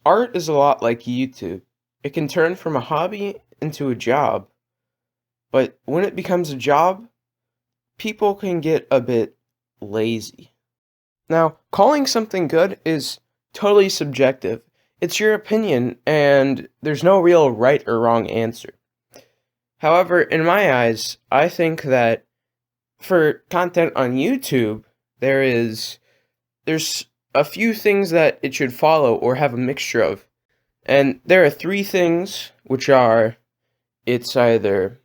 Art is a lot like YouTube. It can turn from a hobby into a job, but when it becomes a job, people can get a bit lazy. Now, calling something good is totally subjective. It's your opinion, and there's no real right or wrong answer. However, in my eyes, I think that for content on YouTube, there's a few things that it should follow or have a mixture of. And there are three things, which are it's either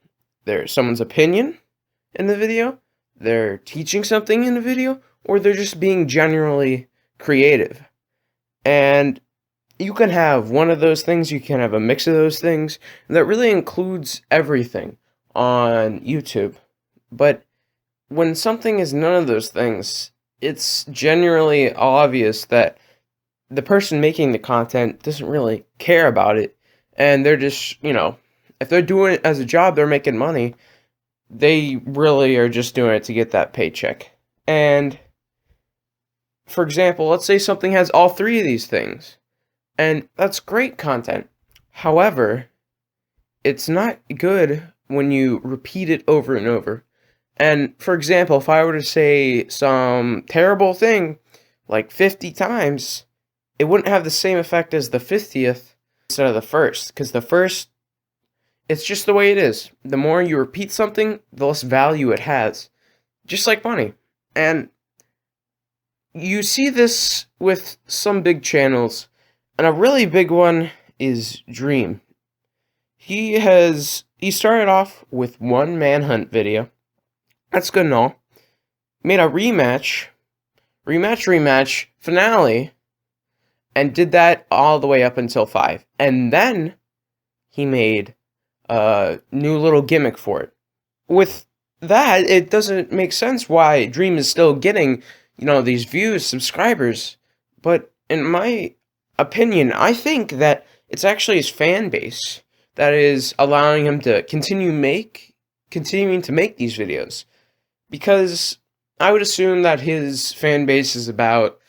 there's someone's opinion in the video, they're teaching something in the video, or they're just being generally creative. And you can have one of those things, you can have a mix of those things, and that really includes everything on YouTube. But when something is none of those things, it's generally obvious that the person making the content doesn't really care about it, and they're just, if they're doing it as a job, they're making money, they really are just doing it to get that paycheck. And, for example, let's say something has all three of these things, and that's great content. However, it's not good when you repeat it over and over. And, for example, if I were to say some terrible thing like 50 times, it wouldn't have the same effect as the 50th instead of the first, because the first, it's just the way it is. The more you repeat something, the less value it has. Just like money. And you see this with some big channels, and a really big one is Dream. He started off with one manhunt video. That's good and all. Made a rematch, finale, and did that all the way up until 5. And then he made a new little gimmick for it. With that, it doesn't make sense why Dream is still getting, these views, subscribers. But in my opinion, I think that it's actually his fan base that is allowing him to continuing to make these videos. Because I would assume that his fan base is about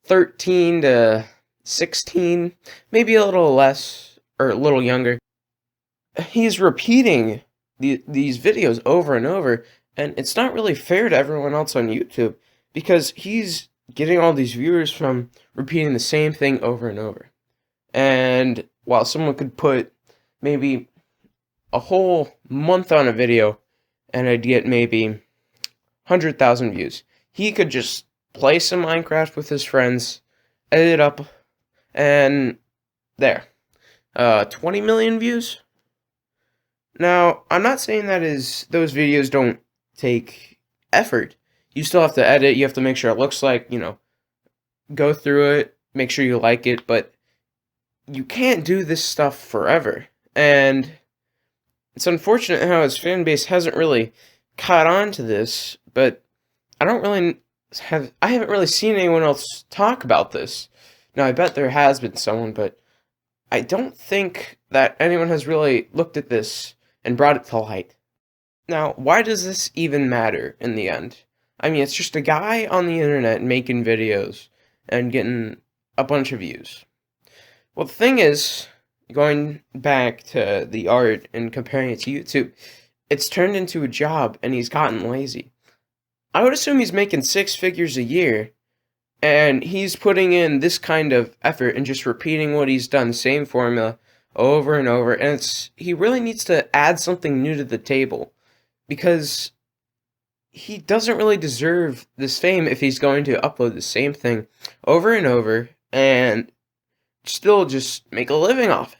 13 to 16, maybe a little less, or a little younger. He's repeating these videos over and over, and it's not really fair to everyone else on YouTube, because he's getting all these viewers from repeating the same thing over and over. And while someone could put maybe a whole month on a video, and I'd get maybe 100,000 views, he could just play some Minecraft with his friends, edit it up, and there. 20 million views? Now, I'm not saying that those videos don't take effort. You still have to edit, you have to make sure it looks like, go through it, make sure you like it, but you can't do this stuff forever. And it's unfortunate how his fan base hasn't really caught on to this, but I haven't really seen anyone else talk about this. Now, I bet there has been someone, but I don't think that anyone has really looked at this and brought it to light. Now, why does this even matter in the end? I mean, it's just a guy on the internet making videos and getting a bunch of views. Well, the thing is, going back to the art and comparing it to YouTube, it's turned into a job and he's gotten lazy. I would assume he's making 6 figures a year, and he's putting in this kind of effort and just repeating what he's done, same formula, over and over, and he really needs to add something new to the table, because he doesn't really deserve this fame if he's going to upload the same thing over and over, and still just make a living off it.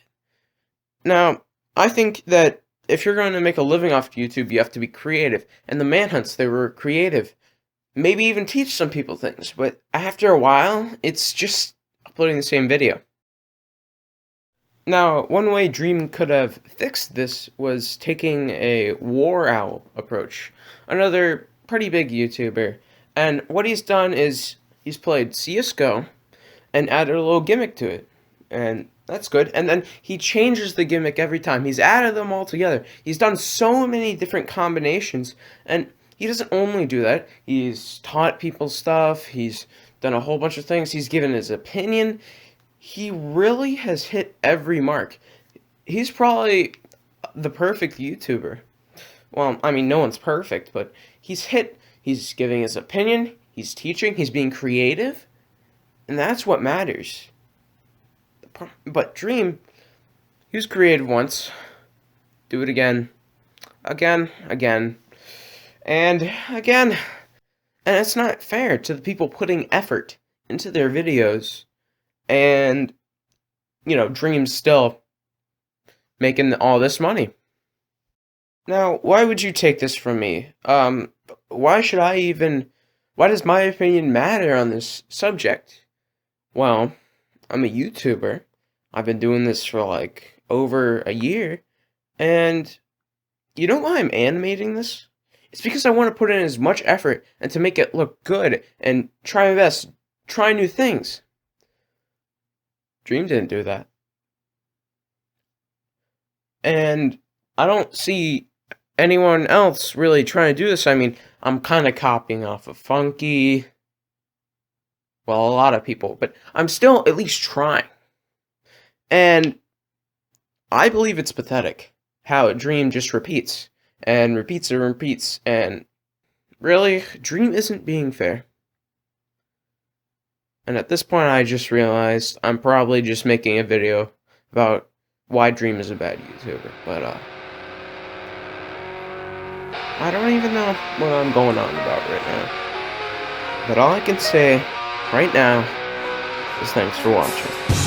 Now, I think that if you're going to make a living off YouTube, you have to be creative. And the manhunts, they were creative. Maybe even teach some people things. But after a while, it's just uploading the same video. Now, one way Dream could have fixed this was taking a War Owl approach. Another pretty big YouTuber. And what he's done is he's played CSGO and added a little gimmick to it. And that's good. And then he changes the gimmick every time. He's added them all together. He's done so many different combinations. And he doesn't only do that. He's taught people stuff. He's done a whole bunch of things. He's given his opinion. he really has hit every mark. He's probably the perfect YouTuber. Well, I mean, no one's perfect, but he's giving his opinion, he's teaching, he's being creative, and that's what matters. But Dream, he was creative once. Do it again, again, and again. And it's not fair to the people putting effort into their videos and, Dream's still making all this money. Now, why would you take this from me? Why should I even, why does my opinion matter on this subject? Well, I'm a YouTuber. I've been doing this for like over a year. And you know why I'm animating this? It's because I want to put in as much effort and to make it look good and try my best, try new things. Dream didn't do that. And I don't see anyone else really trying to do this. I mean, I'm kind of copying off of Funky. Well, a lot of people, but I'm still at least trying. And I believe it's pathetic how a Dream just repeats and repeats and repeats, and really, Dream isn't being fair. And at this point, I just realized I'm probably just making a video about why Dream is a bad YouTuber, but I don't even know what I'm going on about right now. But all I can say right now is thanks for watching.